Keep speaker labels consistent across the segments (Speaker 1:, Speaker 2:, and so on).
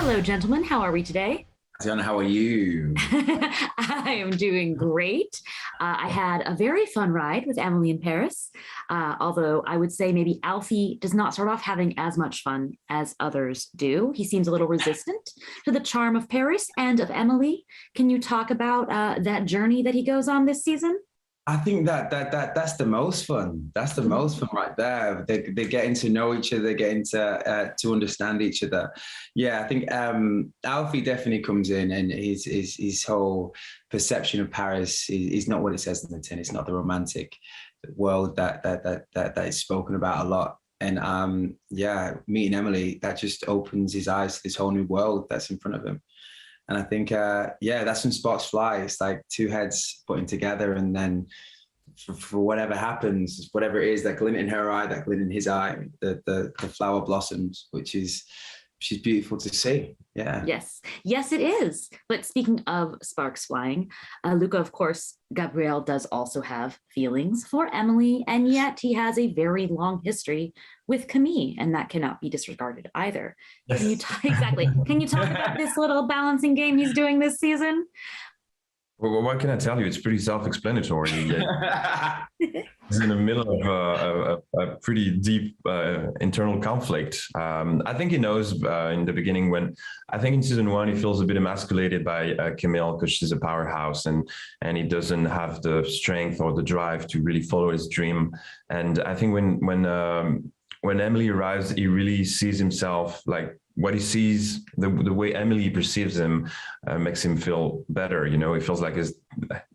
Speaker 1: Hello, gentlemen. How are we today?
Speaker 2: Tiana, how are you?
Speaker 1: I am doing great. I had a very fun ride with Emily in Paris, although I would say maybe Alfie does not start off having as much fun as others do. He seems a little resistant to the charm of Paris and of Emily. Can you talk about that journey that he goes on this season?
Speaker 2: I think that's the most fun. That's the most fun right there. They're getting to know each other, getting to understand each other. Yeah, I think Alfie definitely comes in, and his whole perception of Paris is not what it says in the tin. It's not the romantic world that is spoken about a lot. And yeah, meeting Emily, that just opens his eyes to this whole new world that's in front of him. And I think, yeah, that's when sparks fly. It's like two heads putting together, and then for whatever happens, whatever it is, that glint in her eye, that glint in his eye, the flower blossoms, which is beautiful to see. Yeah.
Speaker 1: Yes, it is. But speaking of sparks flying, Luca, of course, Gabriel does also have feelings for Emily, and yet he has a very long history with Camille, and that cannot be disregarded either.
Speaker 2: Yes.
Speaker 1: Exactly? Can you talk about this little balancing game he's doing this season?
Speaker 3: Well, what can I tell you? It's pretty self-explanatory. He's in the middle of a pretty deep internal conflict. I think he knows in the beginning I think in season 1, he feels a bit emasculated by Camille because she's a powerhouse and he doesn't have the strength or the drive to really follow his dream. And I think when Emily arrives, he really sees himself like, what he sees, the way Emily perceives him makes him feel better. You know, it feels like it's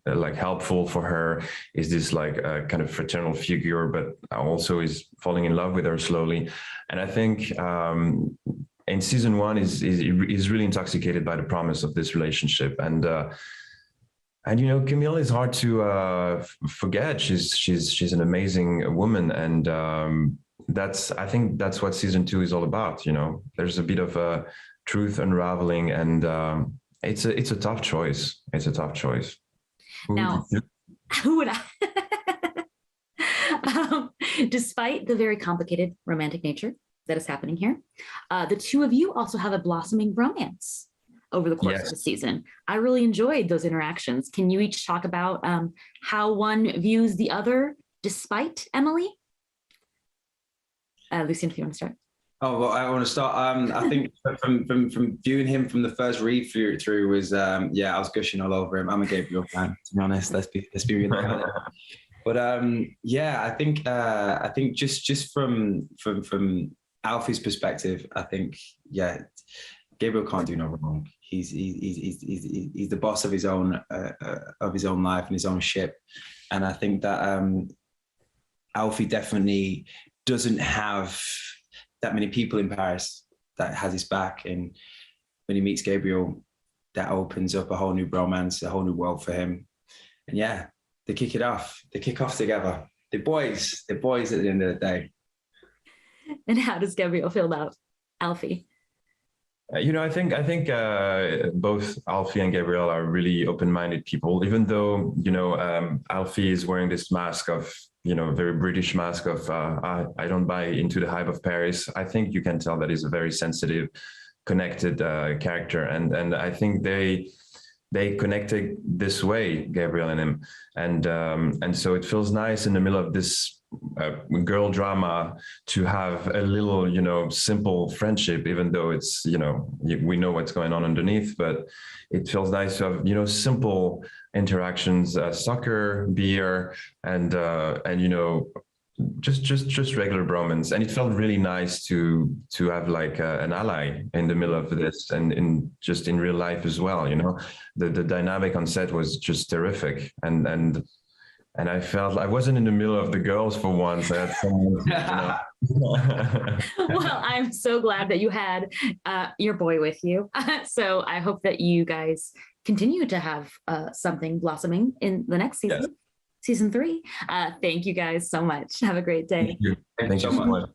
Speaker 3: like helpful for her. Is this like a kind of fraternal figure, but also is falling in love with her slowly. And I think in season 1 is really intoxicated by the promise of this relationship. And you know, Camille is hard to forget. She's an amazing woman, and I think that's what season 2 is all about. You know, there's a bit of a truth unraveling, and it's a tough choice. It's a tough choice.
Speaker 1: Now, who would I? Despite the very complicated romantic nature that is happening here, the two of you also have a blossoming romance over the course of the season. I really enjoyed those interactions. Can you each talk about how one views the other despite Emily? Lucien, if you want to start.
Speaker 2: Oh, well, I want to start. I think from viewing him from the first read through was, yeah, I was gushing all over him. I'm a Gabriel fan, to be honest. Let's be really honest. But yeah, I think just from Alfie's perspective, I think, yeah, Gabriel can't do no wrong. He's the boss of his own life and his own ship, and I think that Alfie definitely doesn't have that many people in Paris that has his back. And when he meets Gabriel, that opens up a whole new romance, a whole new world for him. And yeah, they kick it off. They kick off together. They're boys at the end of the day.
Speaker 1: And how does Gabriel feel about Alfie?
Speaker 3: You know, I think both Alfie and Gabriel are really open-minded people, even though, you know, Alfie is wearing this mask of, you know, very British mask of, I don't buy into the hype of Paris. I think you can tell that he's a very sensitive, connected character. And I think they connected this way, Gabriel and him. And so it feels nice in the middle of this girl drama to have a little, you know, simple friendship, even though it's, you know, we know what's going on underneath, but it feels nice to have, you know, simple interactions, soccer, beer, and you know, just regular bromance. And it felt really nice to have like an ally in the middle of this, and in real life as well. You know, the dynamic on set was just terrific, and I felt I wasn't in the middle of the girls for once. I had someone, you know.
Speaker 1: Well, I'm so glad that you had your boy with you. So I hope that you guys continue to have something blossoming in the next season, season 3. Thank you guys so much. Have a great day.
Speaker 3: Thank you so much.